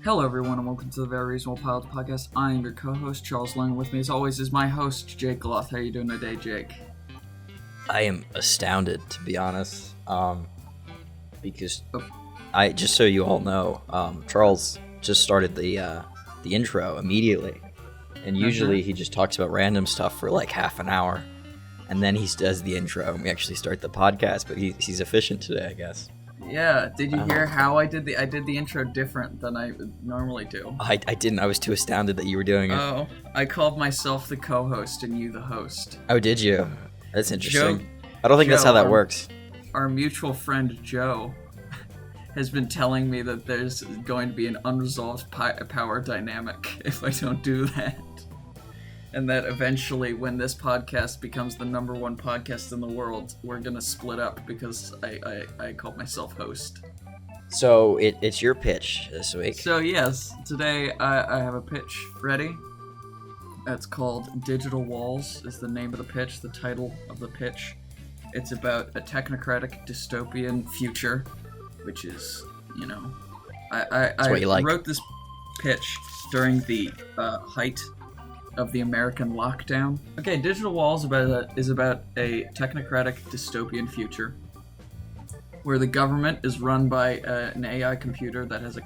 Hello, everyone, and welcome to the Very Reasonable Pilot Podcast. I am your co-host, Charles Long. With me, as always, is my host, Jake Gloth. How are you doing today, Jake? I am astounded, to be honest, because just so you all know, Charles just started the intro immediately, and usually he just talks about random stuff for like half an hour, and then he does the intro, and we actually start the podcast. But he's efficient today, I guess. Yeah. Did you hear how I did the intro different than I normally do? I didn't. I was too astounded that you were doing it. Oh, I called myself the co-host and you the host. Oh, did you? That's interesting. I don't think that's how that works. Our mutual friend Joe has been telling me that there's going to be an unresolved power dynamic if I don't do that. And that eventually, when this podcast becomes the number one podcast in the world, we're going to split up because I called myself host. So it's your pitch this week. So yes, today I have a pitch ready. It's called Digital Walls is the name of the pitch, the title of the pitch. It's about a technocratic dystopian future, which is, you know, I wrote this pitch during the height of the American lockdown. Okay, Digital Walls is about a technocratic dystopian future where the government is run by an AI computer that has a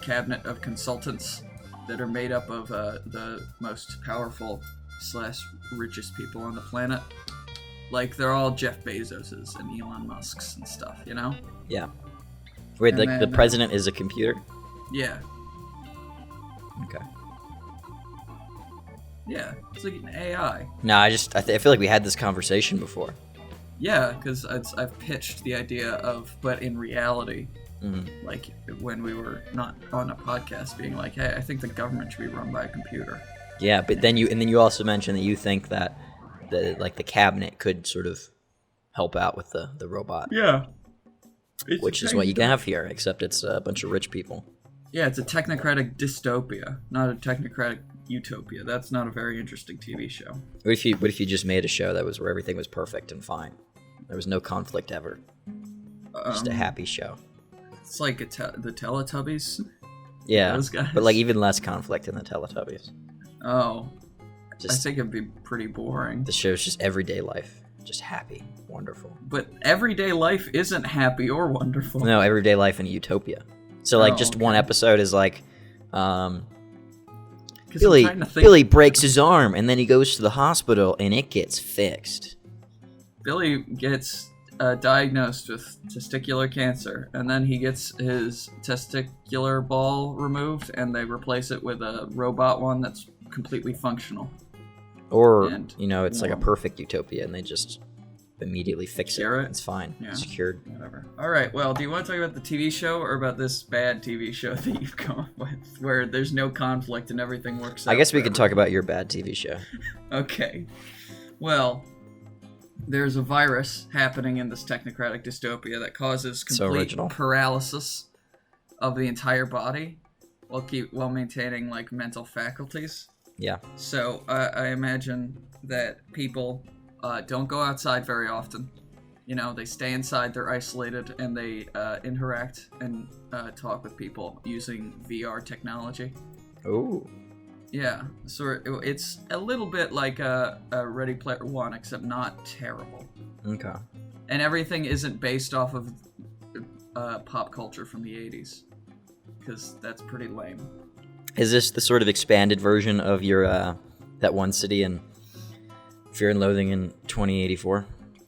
cabinet of consultants that are made up of the most powerful / richest people on the planet. Like, they're all Jeff Bezoses and Elon Musks and stuff, you know? Yeah. Wait, the president is a computer? Yeah. Okay. Yeah, it's like an AI. No, I feel like we had this conversation before. Yeah, because I've pitched the idea of, but in reality, like when we were not on a podcast, being like, hey, I think the government should be run by a computer. Yeah, but then you also mentioned that you think that the cabinet could sort of help out with the robot. Yeah. Which is what you have here, except it's a bunch of rich people. Yeah, it's a technocratic dystopia, not a technocratic utopia. That's not a very interesting TV show. What if you just made a show that was where everything was perfect and fine? There was no conflict ever. Just a happy show. It's like the Teletubbies. Yeah, Those guys. But like even less conflict in the Teletubbies. Oh, I think it'd be pretty boring. The show's just everyday life, just happy, wonderful. But everyday life isn't happy or wonderful. No, everyday life in a utopia. So like one episode is like, Billy breaks his arm and then he goes to the hospital and it gets fixed. Billy gets diagnosed with testicular cancer, and then he gets his testicular ball removed and they replace it with a robot one that's completely functional. Or, it's like a perfect utopia and they just immediately fix it. It's fine. Yeah. It's cured. Whatever. All right. Well, do you want to talk about the TV show or about this bad TV show that you've come up with, where there's no conflict and everything works out? I guess we can talk about your bad TV show. Okay. Well, there's a virus happening in this technocratic dystopia that causes complete paralysis of the entire body while maintaining like mental faculties. Yeah. So I imagine that people don't go outside very often. You know, they stay inside, they're isolated, and they interact and talk with people using VR technology. Ooh. Yeah, so it's a little bit like a Ready Player One, except not terrible. Okay. And everything isn't based off of pop culture from the 80s, because that's pretty lame. Is this the sort of expanded version of your that one city in Fear and Loathing in 2084?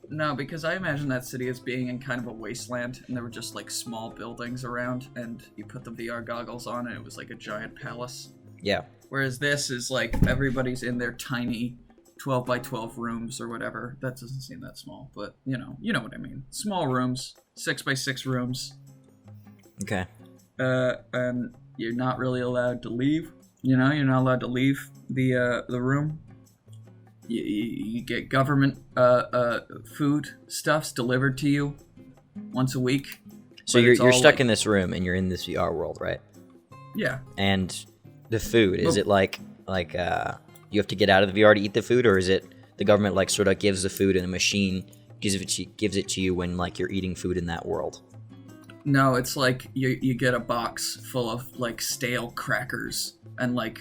No, because I imagine that city as being in kind of a wasteland, and there were just like small buildings around, and you put the VR goggles on, and it was like a giant palace. Yeah. Whereas this is like everybody's in their tiny 12 by 12 rooms or whatever. That doesn't seem that small, but you know what I mean. Small rooms, 6 by 6 rooms. Okay. And you're not really allowed to leave. You're not allowed to leave the room. You get government food stuffs delivered to you once a week. So you're stuck in this room and you're in this VR world, right? Yeah. And the food, is it like you have to get out of the VR to eat the food, or is it the government like sort of gives the food in a machine, gives it to you when like you're eating food in that world? No, it's like you get a box full of like stale crackers and like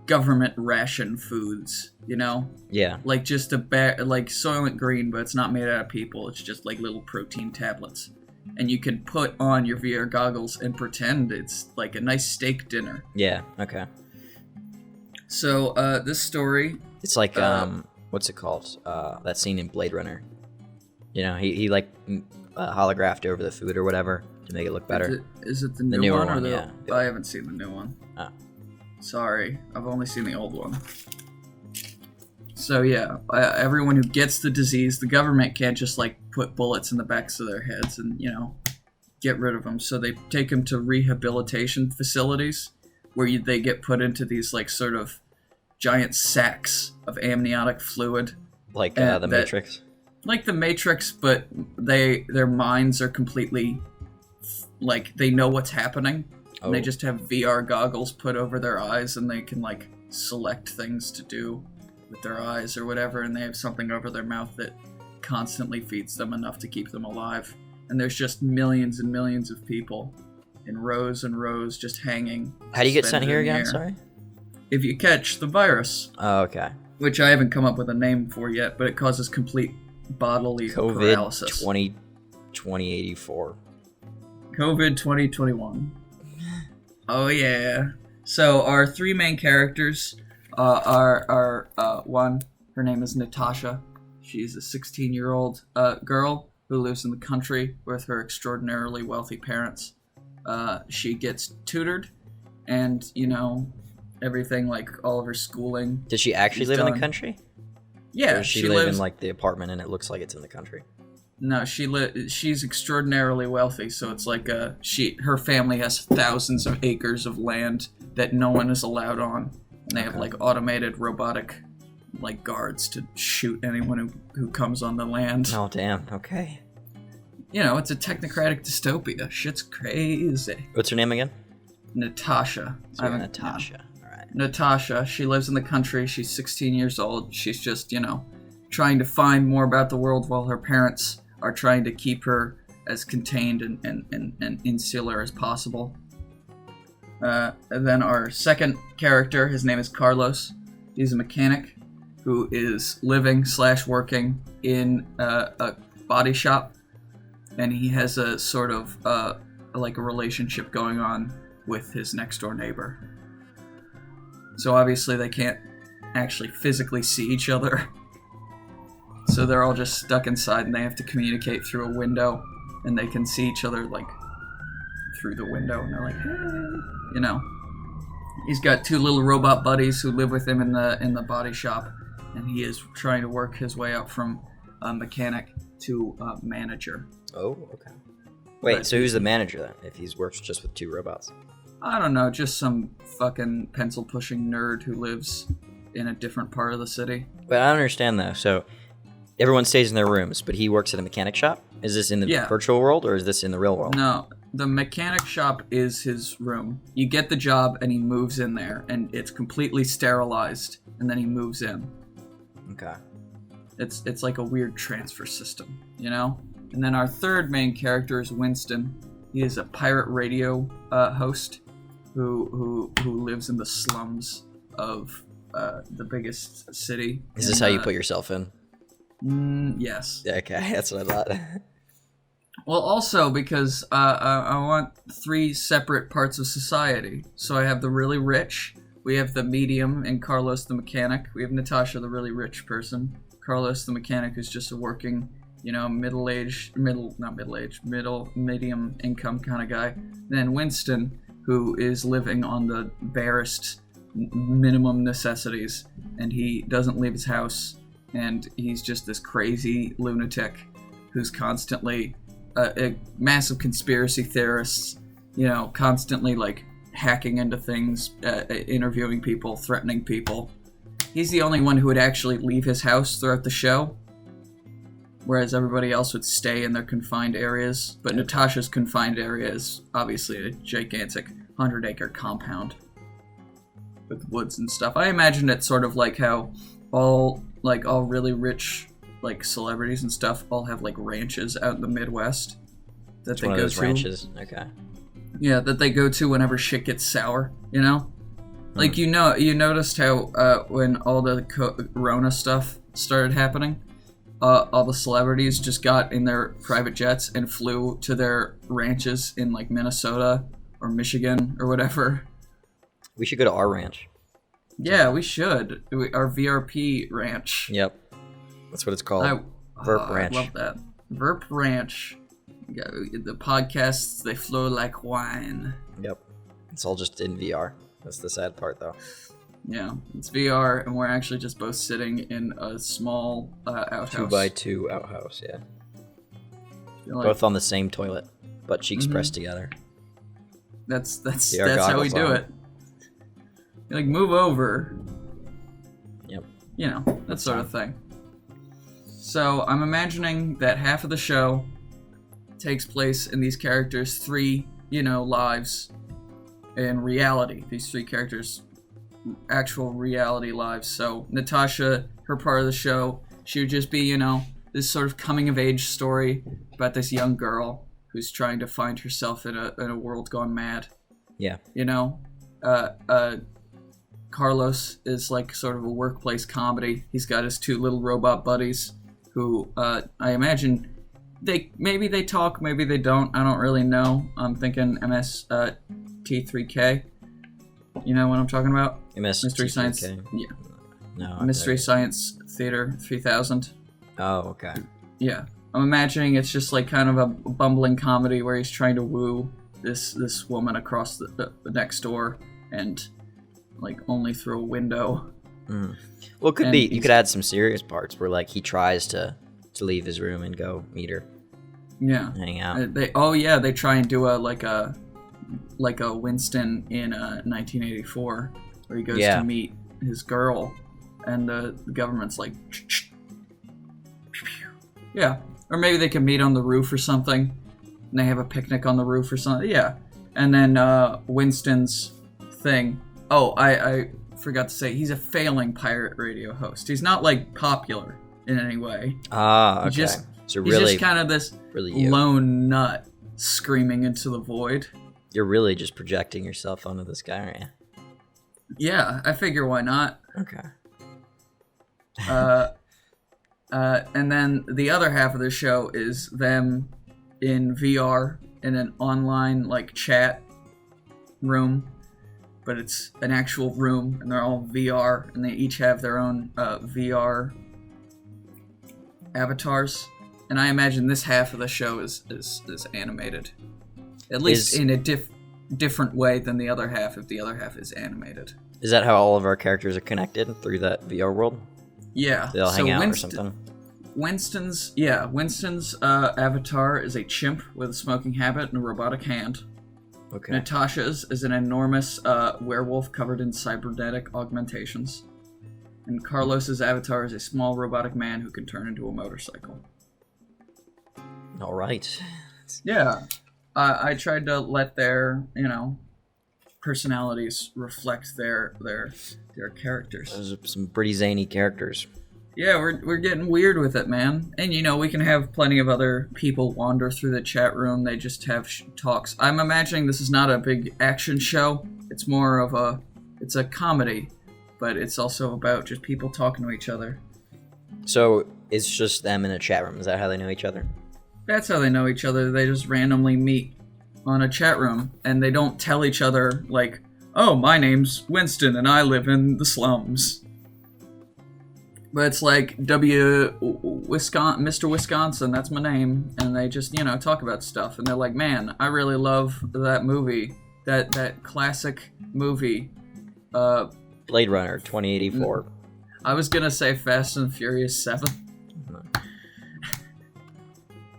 government ration foods, you know? Yeah. Like just like Soylent Green, but it's not made out of people. It's just like little protein tablets. And you can put on your VR goggles and pretend it's like a nice steak dinner. Yeah. Okay. So this story, It's like what's it called? That scene in Blade Runner. You know, he like holographed over the food or whatever to make it look better. is it the new newer one or one, the? yeah. I haven't seen the new one. Oh. Sorry, I've only seen the old one. So yeah, everyone who gets the disease, the government can't just like put bullets in the backs of their heads and get rid of them. So they take them to rehabilitation facilities where they get put into these like sort of giant sacks of amniotic fluid, Like the Matrix. like the Matrix, but their minds are completely like they know what's happening. And they just have VR goggles put over their eyes, and they can like select things to do with their eyes or whatever, and they have something over their mouth that constantly feeds them enough to keep them alive. And there's just millions and millions of people in rows and rows just hanging. How do you get sent suspended here in the again? air. Sorry. If you catch the virus, Oh, okay. which I haven't come up with a name for yet, but it causes complete bodily COVID paralysis. 2084. COVID 2021. Oh yeah. So our three main characters are one. Her name is Natasha. She's a 16-year-old girl who lives in the country with her extraordinarily wealthy parents. She gets tutored, and everything, like all of her schooling. Does she actually live in the country? Yeah, Or does she live in like the apartment and it looks like it's in the country? No, she's extraordinarily wealthy, so it's like her family has thousands of acres of land that no one is allowed on. And they have like automated robotic like guards to shoot anyone who comes on the land. Oh damn, okay. It's a technocratic dystopia. Shit's crazy. What's her name again? Natasha. Natasha. Alright. Natasha, she lives in the country. She's 16 years old. She's just, trying to find more about the world while her parents are trying to keep her as contained and insular as possible. And then our second character, his name is Carlos. He's a mechanic who is living/working in a body shop, and he has a sort of like a relationship going on with his next door neighbor. So obviously they can't actually physically see each other. So they're all just stuck inside, and they have to communicate through a window, and they can see each other like through the window, and they're like, hey, He's got two little robot buddies who live with him in the body shop, and he is trying to work his way up from mechanic to manager. Oh, okay. Wait, so who's the manager then? If he works just with two robots? I don't know, just some fucking pencil-pushing nerd who lives in a different part of the city. But I don't understand though. So everyone stays in their rooms, but he works at a mechanic shop? Is this in the virtual world or is this in the real world? No, the mechanic shop is his room. You get the job and he moves in there, and it's completely sterilized, and then he moves in. Okay. It's like a weird transfer system, And then our third main character is Winston. He is a pirate radio host who lives in the slums of the biggest city. Is this how you put yourself in? Yes. Okay, that's what I thought. Well, also because I want three separate parts of society. So I have the really rich, we have the medium, and Carlos the mechanic. We have Natasha, the really rich person. Carlos the mechanic, who's just a working, medium income kind of guy. And then Winston, who is living on the barest minimum necessities, and he doesn't leave his house. And he's just this crazy lunatic who's constantly a massive conspiracy theorist, constantly like hacking into things, interviewing people, threatening people. He's the only one who would actually leave his house throughout the show, whereas everybody else would stay in their confined areas. But Natasha's confined area is obviously a gigantic 100-acre compound with woods and stuff. I imagine it's sort of like how all really rich like celebrities and stuff all have like ranches out in the Midwest. that It's they one of go those to. ranches. Okay. Yeah, that they go to whenever shit gets sour. You know, like you noticed how when all the Corona stuff started happening, all the celebrities just got in their private jets and flew to their ranches in like Minnesota or Michigan or whatever. We should go to our ranch. Yeah, we should. Our VRP ranch. Yep. That's what it's called. VRP Ranch. I love that. VRP Ranch. Yeah, the podcasts, they flow like wine. Yep. It's all just in VR. That's the sad part, though. Yeah, it's VR, and we're actually just both sitting in a small outhouse. 2x2 outhouse, yeah. Like, both on the same toilet, butt cheeks pressed together. That's how we do it. You're like, move over. Yep. You know, that sort of thing. So I'm imagining that half of the show takes place in these characters' 3, lives in reality. These 3 characters' actual reality lives. So Natasha, her part of the show, she would just be, this sort of coming of age story about this young girl who's trying to find herself in a world gone mad. Yeah. Carlos is like sort of a workplace comedy. He's got his 2 little robot buddies who I imagine they talk, maybe they don't. I don't really know. I'm thinking MST3K. You know what I'm talking about? Mystery Science. Yeah. No. Mystery Science Theater 3000. Oh, okay. Yeah. I'm imagining it's just like kind of a bumbling comedy where he's trying to woo this woman across the next door and like only through a window. Well, it could be. You could add some serious parts where like he tries to leave his room and go meet her. Yeah. Hang out. They try and do a Winston in 1984 where he goes to meet his girl and the government's like yeah, or maybe they can meet on the roof or something and they have a picnic on the roof or something. Yeah. And then Winston's thing, I forgot to say, he's a failing pirate radio host. He's not like popular in any way. Okay. He's really, just kind of this really lone nut screaming into the void. You're really just projecting yourself onto this guy, aren't you? Yeah, I figure why not. Okay. And then the other half of the show is them in VR in an online like chat room, but it's an actual room and they're all VR and they each have their own VR avatars. And I imagine this half of the show is animated, at least in a different way than the other half. If the other half is animated, is that how all of our characters are connected through that VR world? Yeah, they all hang out or something. Winston's avatar is a chimp with a smoking habit and a robotic hand. Okay. Natasha's is an enormous werewolf covered in cybernetic augmentations. And Carlos's avatar is a small robotic man who can turn into a motorcycle. All right. Yeah. I tried to let their, personalities reflect their characters. Those are some pretty zany characters. Yeah, we're getting weird with it, man. And we can have plenty of other people wander through the chat room. They just have talks. I'm imagining this is not a big action show. It's more of it's a comedy, but it's also about just people talking to each other. So it's just them in a chat room. Is that how they know each other? That's how they know each other. They just randomly meet on a chat room, and they don't tell each other, like, oh, my name's Winston, and I live in the slums. But it's like, Mr. Wisconsin, that's my name, and they just, talk about stuff, and they're like, man, I really love that movie, that classic movie. Blade Runner 2084. I was gonna say Fast and Furious 7.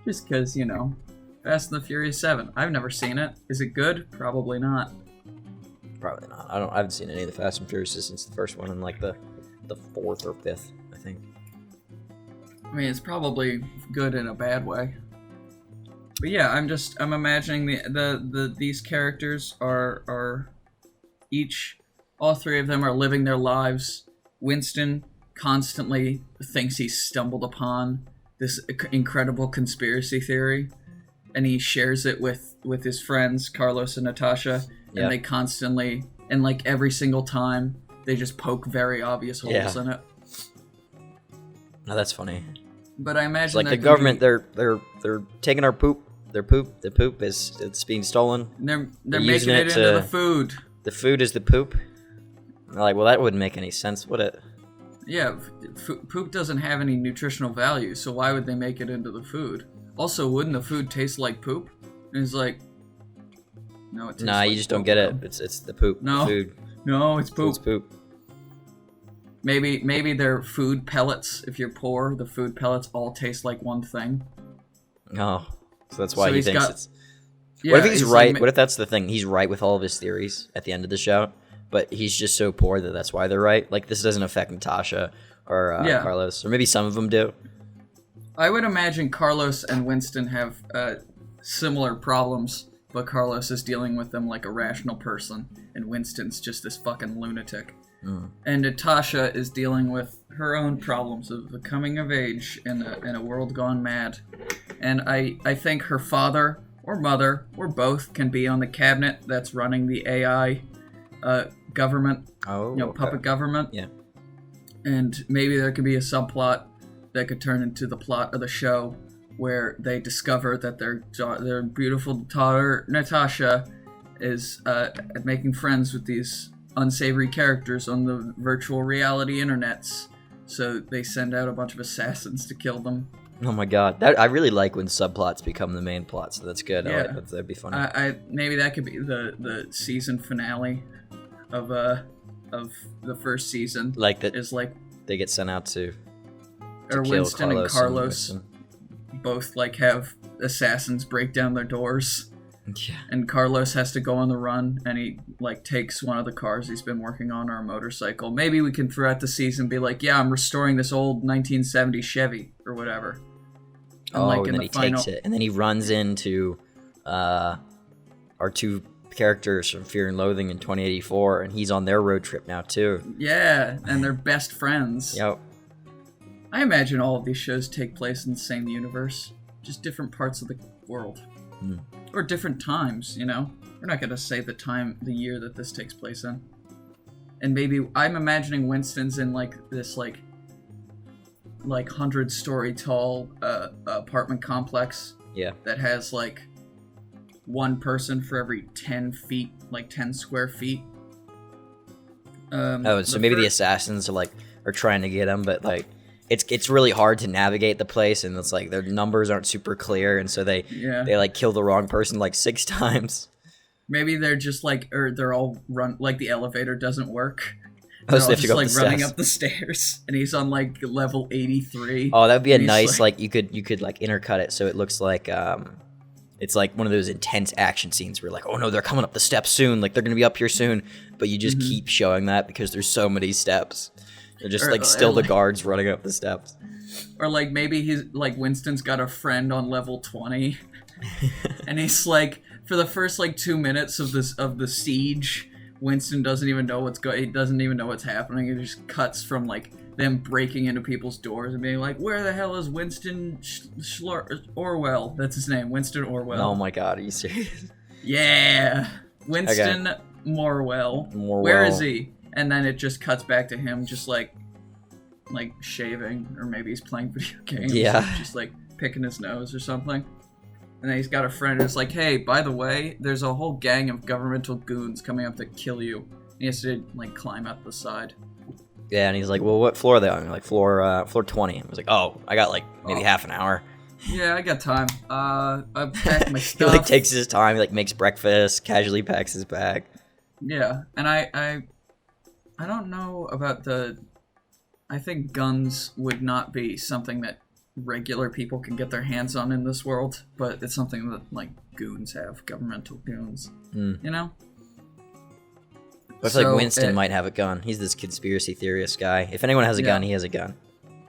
Just because, Fast and the Furious 7. I've never seen it. Is it good? Probably not. Probably not. I haven't seen any of the Fast and Furious since the first one in like the 4th or 5th, I think. I mean, it's probably good in a bad way. But yeah, I'm imagining these characters are each, all 3 of them are living their lives. Winston constantly thinks he's stumbled upon this incredible conspiracy theory, and he shares it with his friends Carlos and Natasha, and they constantly, and like every single time, they just poke very obvious holes in it. No, that's funny. But I imagine it's like the government, they're taking our poop. Their poop, the poop it's being stolen. They're making it into the food. The food is the poop. I'm like, well, that wouldn't make any sense, would it? Yeah, poop doesn't have any nutritional value, so why would they make it into the food? Also, wouldn't the food taste like poop? And it's like, no, it tastes like you just don't get it. It's the poop. No, the food. No, it's poop. It's poop. Maybe they're food pellets. If you're poor, the food pellets all taste like one thing. Oh, so that's why he thinks it's... Yeah, what if he's right? What if that's the thing? He's right with all of his theories at the end of the show, but he's just so poor that that's why they're right? Like, this doesn't affect Natasha or Carlos, or maybe some of them do. I would imagine Carlos and Winston have similar problems, but Carlos is dealing with them like a rational person, and Winston's just this fucking lunatic. And Natasha is dealing with her own problems of the coming of age in a world gone mad. And I think her father or mother or both can be on the cabinet that's running the AI government, puppet government. Yeah. And maybe there could be a subplot that could turn into the plot of the show where they discover that their beautiful daughter Natasha is making friends with these unsavory characters on the virtual reality internets, so they send out a bunch of assassins to kill them. Oh my god, I really like when subplots become the main plot, so that's good. Yeah. That'd be funny. Maybe that could be the season finale of the first season. Like that is like they get sent out to or kill Winston and Carlos and both like have assassins break down their doors. Yeah. And Carlos has to go on the run, and he like takes one of the cars he's been working on, or a motorcycle. Maybe we can throughout the season be like, yeah, I'm restoring this old 1970 Chevy or whatever. And then he takes it, and then he runs into our two characters from Fear and Loathing in 2084, and he's on their road trip now too. Yeah, and they're best friends. Yep. I imagine all of these shows take place in the same universe, just different parts of the world. Or different times, you know? We're not going to say the year that this takes place in. And maybe, I'm imagining Winston's in, like, this, like 100-story tall apartment complex. Yeah. That has, like, one person for every 10 feet, like 10 square feet. So maybe the assassins are trying to get him, but, like, it's really hard to navigate the place, and it's like their numbers aren't super clear, and so they like kill the wrong person like 6 times. Maybe they're just like, or they're all run like the elevator doesn't work. So they have to go like running up the stairs, and he's on like level 83. Oh, that'd be a nice like you could like intercut it so it looks like it's like one of those intense action scenes where you're like, oh no, they're coming up the steps soon, like they're gonna be up here soon, but you just keep showing that because there's so many steps. They're just the guards running up the steps. Or like maybe he's like Winston's got a friend on level 20, and he's like for the first like 2 minutes of the siege, Winston doesn't even know he doesn't even know what's happening. It just cuts from like them breaking into people's doors and being like, where the hell is Winston Orwell? That's his name, Winston Orwell. Oh my god, are you serious? Yeah, Winston Morwell. Where is he? And then it just cuts back to him just like shaving, or maybe he's playing video games. Yeah. Just like picking his nose or something. And then he's got a friend who's like, hey, by the way, there's a whole gang of governmental goons coming up to kill you. And he has to like climb up the side. Yeah, and he's like, well, what floor are they on? Like floor 20. I was like, oh, I got like maybe half an hour. Yeah, I got time. I packed my He stuff. like takes his time, he like makes breakfast, casually packs his bag. Yeah, and I don't know about I think guns would not be something that regular people can get their hands on in this world, but it's something that, like, goons have, governmental goons, you know? I feel like Winston might have a gun. He's this conspiracy theorist guy. If anyone has a gun, he has a gun.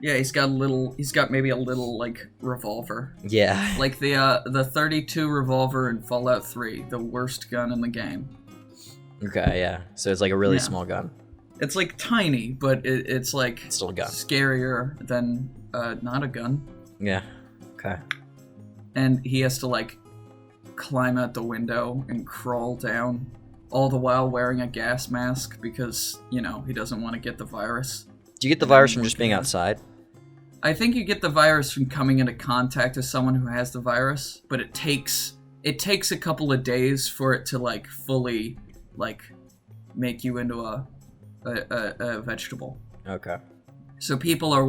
Yeah, he's got maybe a little, like, revolver. Yeah. Like the 32 revolver in Fallout 3, the worst gun in the game. Okay, yeah. So it's like a really small gun. It's like tiny, but it's like still a gun. Scarier than not a gun. Yeah. Okay. And he has to like climb out the window and crawl down, all the while wearing a gas mask because, you know, he doesn't want to get the virus. Do you get the virus from just being outside? I think you get the virus from coming into contact with someone who has the virus, but it takes a couple of days for it to like fully like make you into a vegetable. Okay. So people are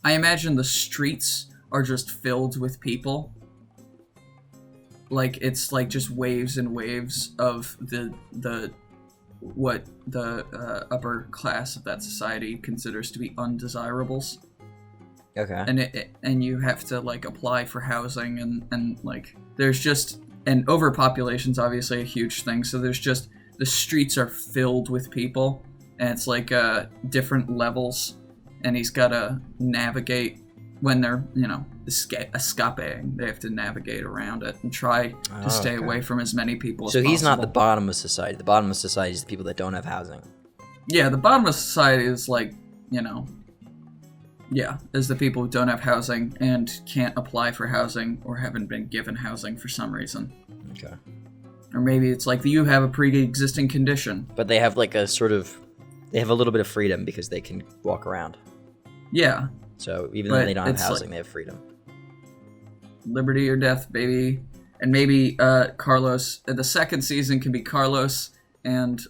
I imagine the streets are just filled with people. Like it's like just waves and waves of the upper class of that society considers to be undesirables. Okay. And you have to like apply for housing and like there's just, and overpopulation's obviously a huge thing, so there's just, the streets are filled with people and it's like different levels, and he's gotta navigate when they're, you know, escaping. They have to navigate around it and try to stay away from as many people as possible. So he's not the bottom of society. The bottom of society is the people that don't have housing. Yeah, the bottom of society is like, you know, is the people who don't have housing and can't apply for housing or haven't been given housing for some reason. Okay. Or maybe it's like you have a pre-existing condition. But they have like they have a little bit of freedom because they can walk around. Yeah. So even though they don't have housing, they have freedom. Liberty or death, baby. And maybe Carlos, the second season can be Carlos and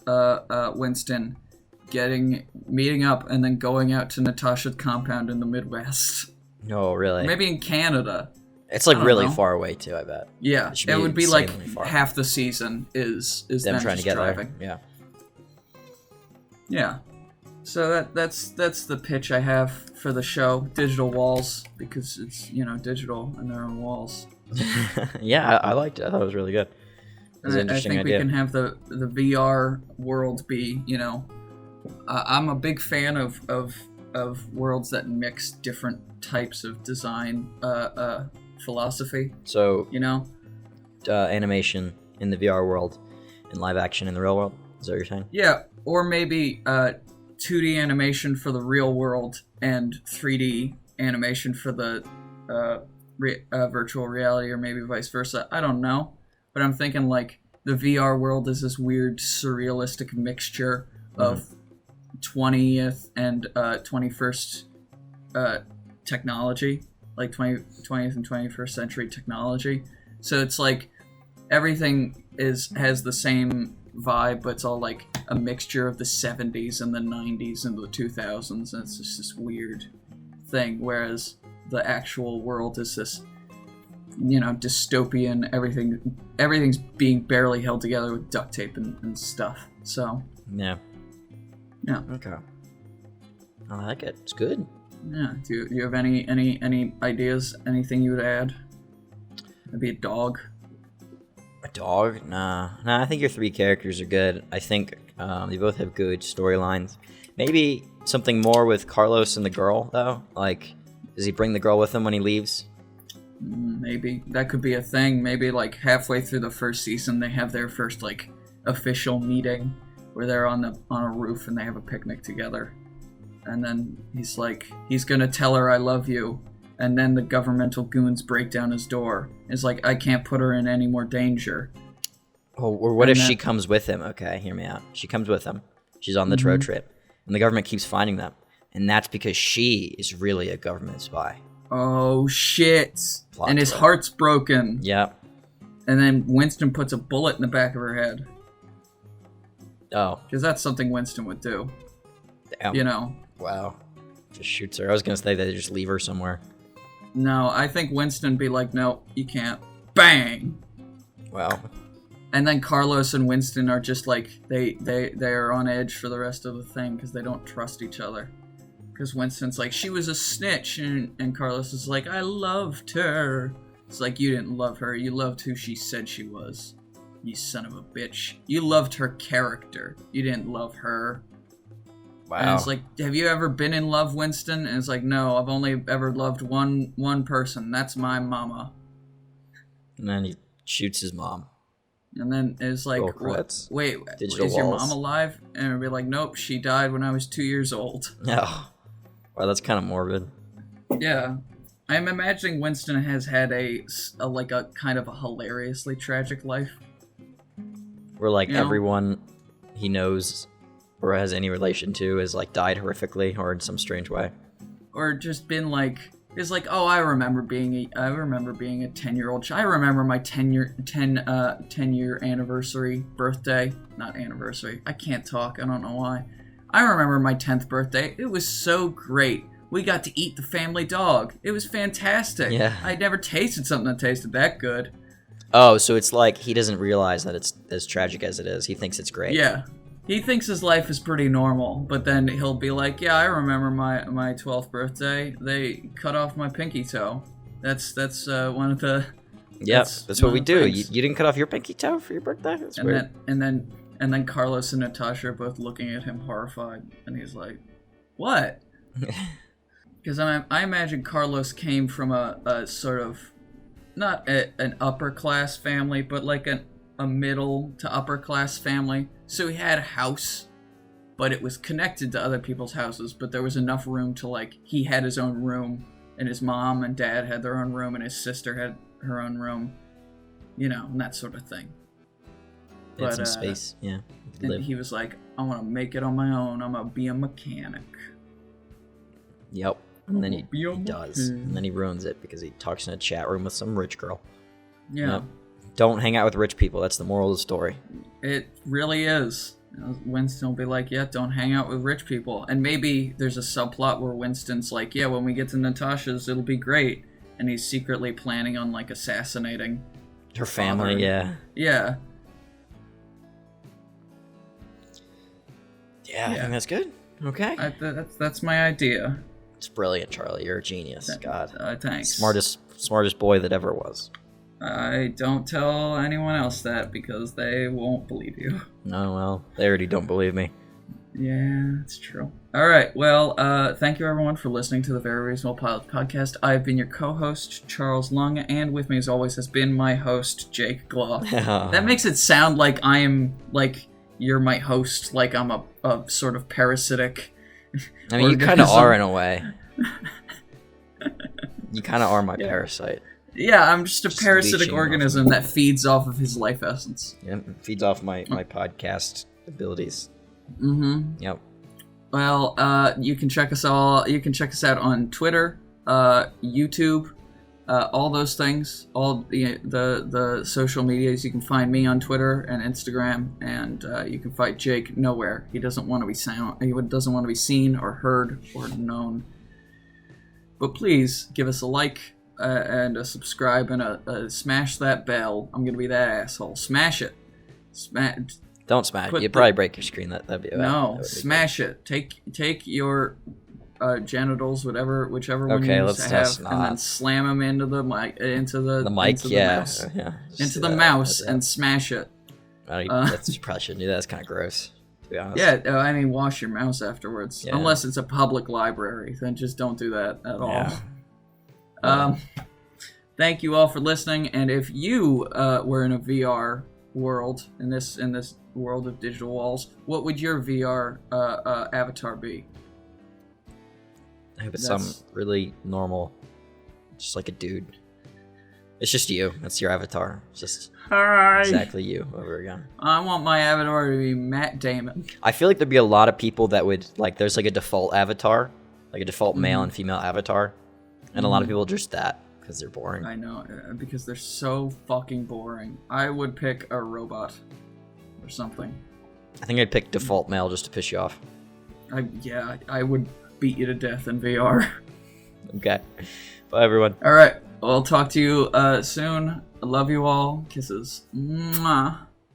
Winston meeting up and then going out to Natasha's compound in the Midwest. No, really? Maybe in Canada. It's like really far away too, I bet. Yeah, it would be like half the season is them trying to get driving. there. Yeah. Yeah. So that's the pitch I have for the show, Digital Walls, because it's, you know, digital and there are walls. Yeah, I liked it. I thought it was really good. It was an interesting I think idea. we can have the VR world be, you know, I'm a big fan of worlds that mix different types of design philosophy. So, you know, animation in the VR world and live action in the real world. Is that what you're saying? Yeah, or maybe 2D animation for the real world and 3D animation for the virtual reality, or maybe vice versa. I don't know, but I'm thinking like the VR world is this weird surrealistic mixture of 20th and 21st technology, like 20th and 21st century technology. So it's like everything has the same vibe, but it's all like a mixture of the 70s and the 90s and the 2000s, and it's just this weird thing, whereas the actual world is this, you know, dystopian, everything's being barely held together with duct tape and stuff. So yeah. Okay. I like it. It's good. Yeah. Do you have any ideas? Anything you would add? Maybe a dog. A dog? Nah. I think your three characters are good. I think they both have good storylines. Maybe something more with Carlos and the girl, though. Like, does he bring the girl with him when he leaves? Maybe. That could be a thing. Maybe, like, halfway through the first season, they have their first, like, official meeting where they're on a roof and they have a picnic together. And then he's gonna tell her I love you. And then the governmental goons break down his door. It's like, I can't put her in any more danger. Oh, or what if she comes with him? Okay, hear me out. She comes with him. She's on the road trip. And the government keeps finding them. And that's because she is really a government spy. Oh, shit. Plot and his heart's broken. Yep. And then Winston puts a bullet in the back of her head. Oh. Because that's something Winston would do. Damn. You know. Wow. Just shoots her. I was going to say that they just leave her somewhere. No, I think Winston be like, no, you can't. Bang! Wow. And then Carlos and Winston are just like, they are on edge for the rest of the thing because they don't trust each other. Because Winston's like, she was a snitch, and Carlos is like, I loved her. It's like, you didn't love her, you loved who she said she was. You son of a bitch. You loved her character. You didn't love her. Wow. And it's like, have you ever been in love, Winston? And it's like, no, I've only ever loved one person. That's my mama. And then he shoots his mom. And then it's like, wait, Digital is walls. your mom alive? And it'll be like, nope, she died when I was 2 years old. Oh. Wow, that's kind of morbid. Yeah. I'm imagining Winston has had a kind of a hilariously tragic life. Where like everyone he knows or has any relation to has like died horrifically or in some strange way. Or just been like, is like, oh, I remember being a 10-year-old child. I remember my 10-year anniversary birthday. Not anniversary. I can't talk. I don't know why. I remember my 10th birthday. It was so great. We got to eat the family dog. It was fantastic. Yeah. I'd never tasted something that tasted that good. Oh, so it's like he doesn't realize that it's as tragic as it is. He thinks it's great. Yeah. He thinks his life is pretty normal, but then he'll be like, yeah, I remember my 12th birthday. They cut off my pinky toe. That's one of the... Yeah, that's what we do. You didn't cut off your pinky toe for your birthday? That's weird. And then Carlos and Natasha are both looking at him horrified, and he's like, what? Because I imagine Carlos came from a sort of, not an upper class family, but like a middle to upper class family. So he had a house, but it was connected to other people's houses, but there was enough room to like, he had his own room, and his mom and dad had their own room, and his sister had her own room, and that sort of thing. But some space, yeah. And he was like, I want to make it on my own. I'm going to be a mechanic. Yep. And then he does. And then he ruins it because he talks in a chat room with some rich girl. Yeah. Yep. Don't hang out with rich people. That's the moral of the story. It really is. Winston will be like, yeah, don't hang out with rich people. And maybe there's a subplot where Winston's like, yeah, when we get to Natasha's, it'll be great. And he's secretly planning on, like, assassinating her family, yeah. Yeah. Yeah, I think that's good. Okay. That's my idea. It's brilliant, Charlie. You're a genius. God. Thanks. Smartest boy that ever was. I don't tell anyone else that because they won't believe you. No, well, they already don't believe me. Yeah, it's true. All right. Well, thank you everyone for listening to the Very Reasonable Pilot podcast. I've been your co-host, Charles Lung, and with me as always has been my host, Jake Gloff. That makes it sound like I am, like, you're my host, like I'm a sort of parasitic I mean, you kind of are in a way. You kind of are my parasite. Yeah, I'm just a parasitic organism that feeds off of his life essence. Yeah, feeds off my podcast abilities. Mm-hmm. Yep. Well, you can check us out on Twitter, YouTube, all those things, all the social medias. You can find me on Twitter and Instagram, and you can find Jake nowhere. He doesn't want to be doesn't want to be seen or heard or known. But please give us a like and a subscribe and a smash that bell. I'm gonna be that asshole. Smash it. Don't smash it. You'd probably break your screen. That'd be smash it. Take your genitals, whichever one you used to have, and then slam them into the mic, into the mouse, into the mouse, and smash it. You probably shouldn't do that. That's kind of gross, to be honest. Yeah, I mean, wash your mouse afterwards. Yeah. Unless it's a public library, then just don't do that at all. Thank you all for listening, and if you were in a VR world, in this world of digital walls, what would your VR avatar be? I hope it's some really normal, just like a dude. It's just you. That's your avatar. It's just exactly you over again. I want my avatar to be Matt Damon. I feel like there'd be a lot of people that would, like, there's like a default avatar, like a default male and female avatar, and a lot of people just that because they're boring. I know, because they're so fucking boring. I would pick a robot or something. I think I'd pick default male just to piss you off. I would beat you to death in VR. Okay. Bye, everyone. All right. I'll talk to you soon. I love you all. Kisses. Mwah.